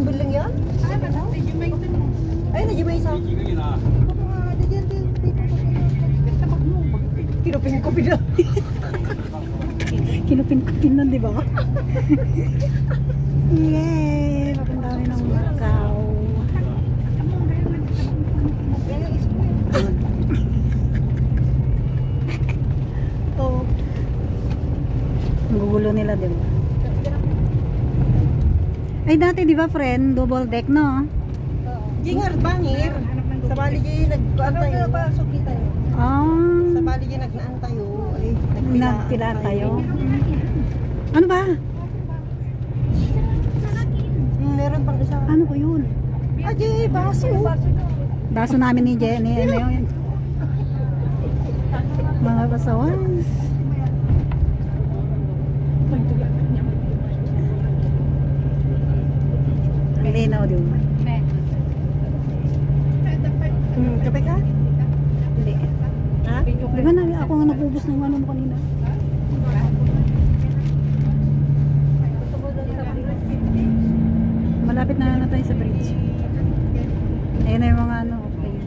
building yan? Ay, nandiyan may isa. Kinupin-kupin na. Kinupin-kupin nun, di ba? Yay! Papunta kami ng Macau. Oh. Ang gugulo nila, di ba? Ay, dati, di ba, friend? Double deck, no? Jingar, bangir. Sa bali dyan nag-antay. Sa bali dyan nag-naantay. Ay, nagpila tayo. Ano ba? Meron pang isa. Ano ko yun? Ajay, baso. Baso namin ni Jenny. Ano yun? Mga basawan. Linaw din. Kape ka? Hindi. Ha? Di ba na ako nga nag-ubos ng ano mo kanina? Malapit na tayo sa bridge. Ayun na yung mga ano. Okay.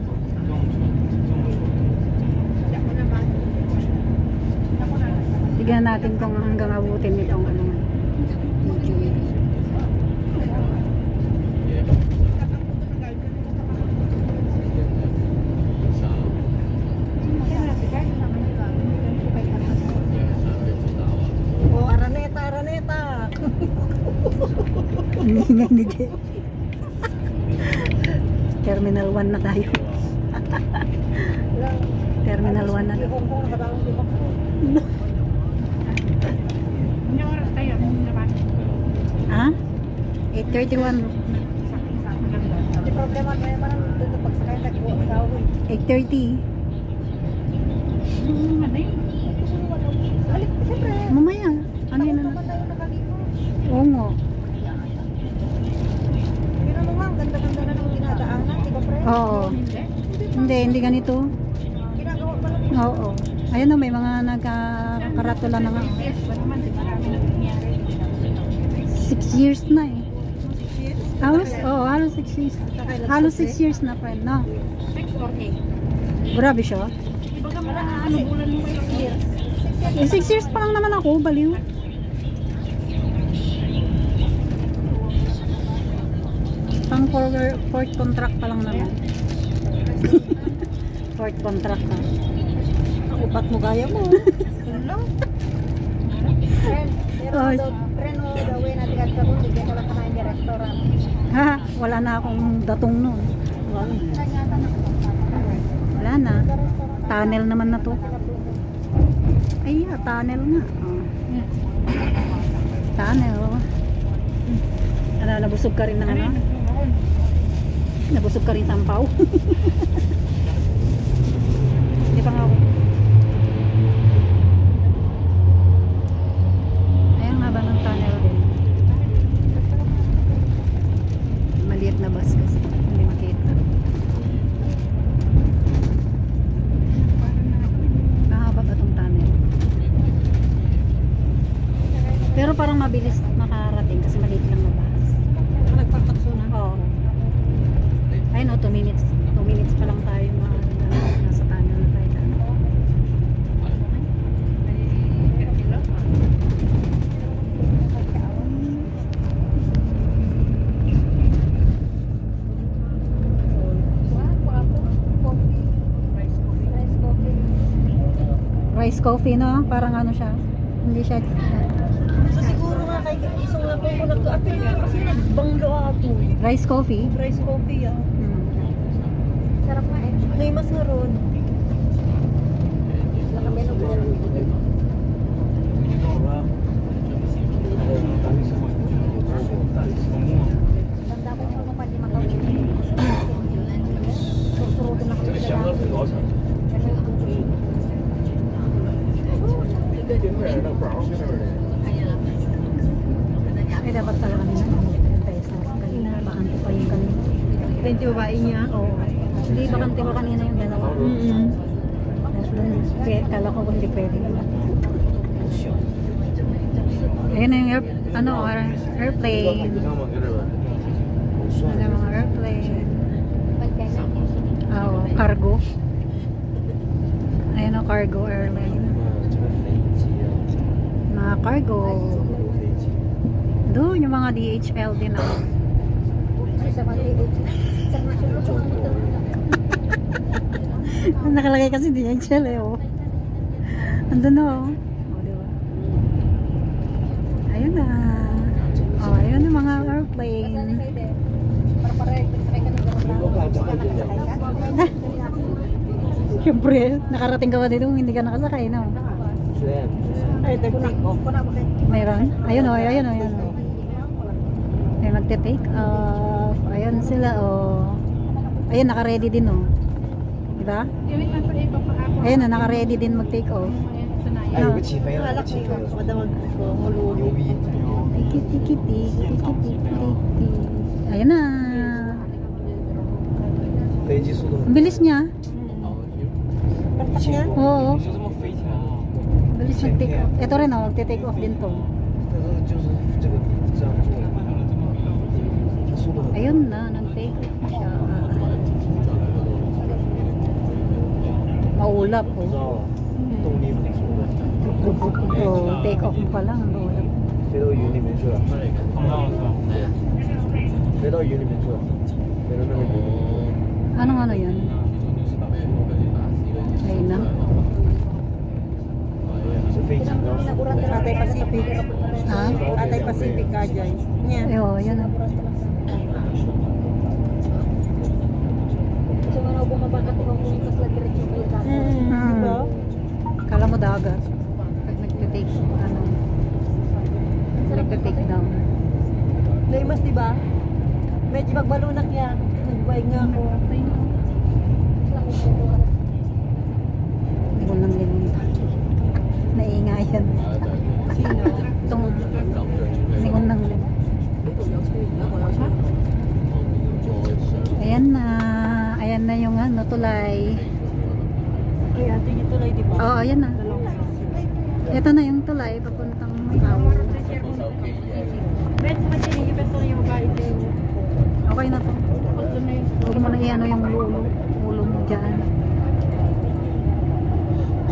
Tignan natin kung hanggang abutin nitong ano. Hindi Terminal 1 na tayo. Terminal 1 na tayo. Ha? 8:31. Di problema may man dito pag sakay nag-uaw. 8:30. Mamaya. Ano yun na? Oo nga. Ganda-ganda na ng ginadaanan, di ba, pre? Oo. Hindi ganito. Ginagawa pa lang. Oo. Ayun o, may mga nagkaratula na nga. 6 years na eh. 6 years? Halos 6 years. Halos 6 years na, friend, no? 6 or 8? Grabe siya. Ano bulan mo 6 years? 6 years pa lang naman ako, baliw. Pang fourth contract pa lang naman. Fourth contract ka. Ako ba't mo gaya mo? Hello? Friend mo daw na tigat ka mo, hindi ka lang kanain ng restaurant. Ha, wala na akong datong nun. Wala na. Tunnel naman na to. Ay, tunnel nga. Oh. Tunnel. Ano, nabusog ka rin ng ano? Nabusog ka rin sampaw. Hindi pa nga ako. Ayun nga ba ng tunnel din? Maliit na bus kasi. Hindi makita. Mahaba ba itong tunnel? Pero parang mabilis makarating kasi maliit lang na bus. Nagpatakso na? Oo. Ayun o, 2 minutes. 2 minutes pa lang tayo nasa tunnel na tayo. Rice coffee, no? Parang ano siya. Hindi siya. So siguro nga kay isang nga po ko nag-apil nga kasi nagbanglo ako. Rice coffee? Rice coffee ah. Sarap nga eh. May mas nga ron. Nakameno ko. Tanda ko yung mga pati makawin. Susurugin na kami sila. Ay, dapat pala kami na. Kanina, bakante pa yung kanina. 20 babae niya? Oo. Hindi, bakante pa kanina yung dalawa. Kala ko kung hindi pwede. Ayun na yung airplane. Ano mga airplane. Oh, cargo. Ayan o, cargo airline. Mga cargo. Doon yung mga DHL din ako. Nakalagay kasi DHL eh oh. Andun na oh. Oh, diba? Ayun na. Oh, ayun yung mga airplane. Siyempre, nakarating ka ba dito kung hindi ka nakasakay, no? Ay, take off. Mayroon? Ayun o, ayun o, ayun o. May magte-take off. Ayun sila o. Ayun, naka-ready din o. Diba? Ayun o, naka-ready din mag-take off. 哎，有个起飞了，有个起飞了，牛逼！ Tiki-tiki-tiki-tiki-tiki-tiki. Ayun na. 飞机速度 Ang bilis niya. 以前 Oo. 就这么飞起来了， Bilis mag-take off. Ito rin o, magte-take off din to. 但是就是这个这样做，速度很快。 Ayun na, nag-take off siya. Maulap不知 oh. 道动力很足的， Oh, take off mo pa lang. Maulap. 飞到云里面去了，飞到云里面去了，飞到那个云里面。 Anong ano yan? Ayun na. 是飞机高速。 Atay Pacific. Ha? Atay Pacific ka dyan. Yan. Ay, oh, yan na. Diba? Kala mo dagat. Pag nagte-take, ano, nagte-take down. Naimas, diba? Medyo magbalunak yan. Nagbayag nga ako. Hindi ko nang limunta. Naiingayan. Sino? Itong, hindi ko nang limunta. Ayan na. Ayan na yung ano, tulay. Ay, ate yung tulay, diba? Oo, ayan na. Ito na yung tulay, papuntang Macau. Okay na to. Huwag mo na i-ano yung ulo mo dyan.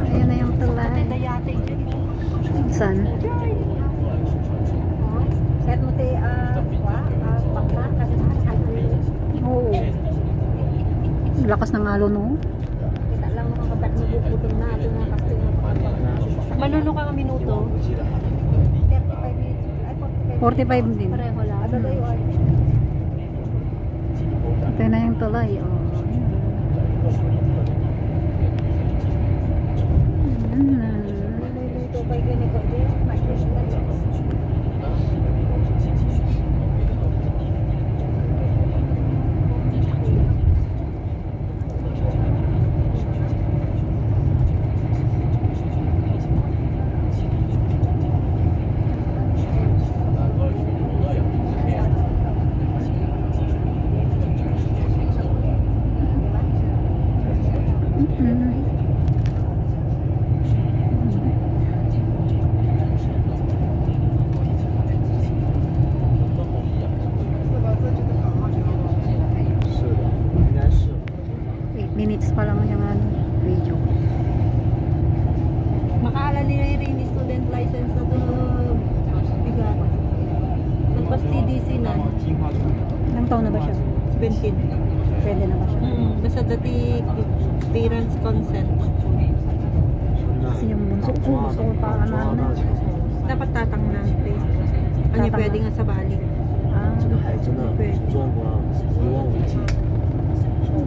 Ayan na yung tulay. Saan? Kahit mo tayo, bakla, kasi Oo. Lakas ng alo no? kita lang makakabat mo bukutong na ito na kasi manuno ka ng minuto. 45 din. Pareho lang. Ano tayo ay? Ito na yung tulay. Oh. Ayan na. Minuto pa yung ganito. Minutes pa lang yung ano, video. Makaalala nila yung student license na ito. Bigat. Nagpas TDC na. Ilang taon na ba siya? 17. Pwede na ba siya? Basta dati parents consent. Kasi yung bunso ko, gusto ko pa ano na. Dapat tatang na. Ano Tatang pwede na. nga sa bali. 这个海真的壮观，一望无际。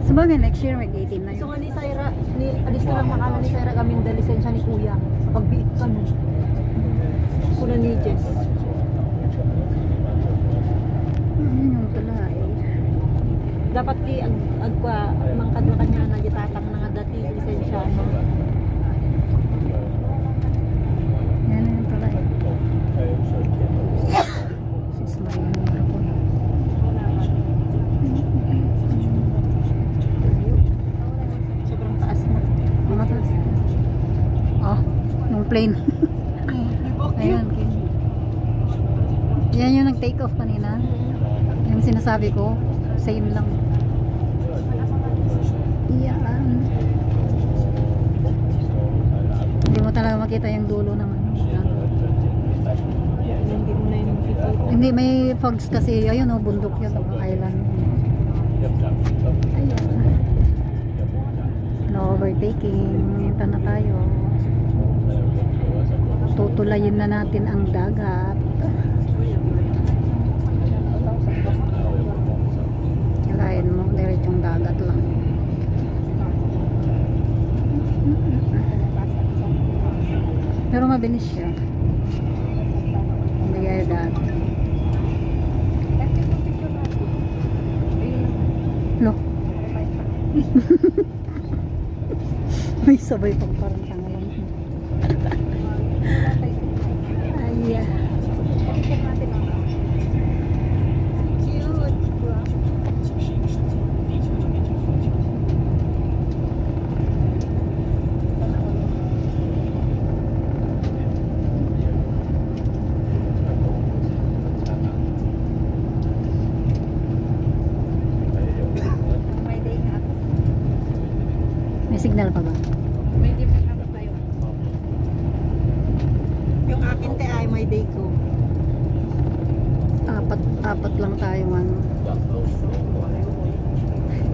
Sabagay, next year mag-18 na So yun. nga ni Syra, alis ka lang makala ni Syra kaming lisensya ni Kuya. Pagbiit ka mo. Kuna ni Jess. Ayun yung tulay. Dapat ki agpa mangkad na kanya na gitatang nga dati lisensya mo. Yan na yung tulay. Sis Maria numero ko. Sobrang taas na. Mga taas. Oh, yung plane. Ayun. Yan yung nag-take off kanina. Yung sinasabi ko. Same lang. Yan. Hindi mo talaga makita yung dulo ng ano. Hindi mo na yung nakikita. Hindi, may fogs kasi. Ayun o, bundok yun. Island. Ayan. No overtaking. Ito na tayo. Tutulayin na natin ang dagat. Kalahin mo, diretsong dagat lang. Pero mabilis siya. Hindi gaya dati. Lo. May sabay pang parang tangalan. Ay, may signal pa ba? Yung akin te ay may day ko. Apat lang tayo ano.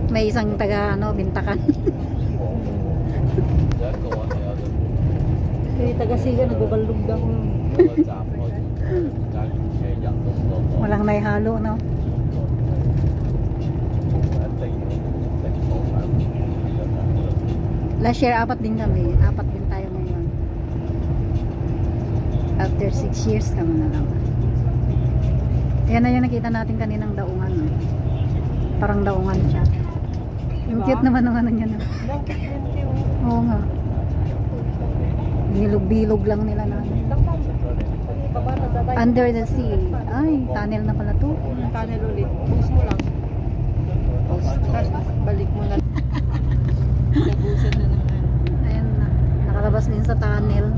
May isang taga ano, Bintakan. Kasi taga siya nagbabalog daw. Walang naihalo, no? Last year, 4 din kami. 4 din tayo ngayon. After 6 years kami na lang. Yan na yung nakita natin kaninang daungan. No? Parang daungan siya. Yung cute naman ng ano niya. No? Oo nga. Bilog-bilog lang nila na. Under the sea. Ay, tunnel na pala to. Tunnel ulit. Bus mo lang. Tapos balik mo na. Nabusan na naman. Ayan na. Nakalabas din sa tunnel.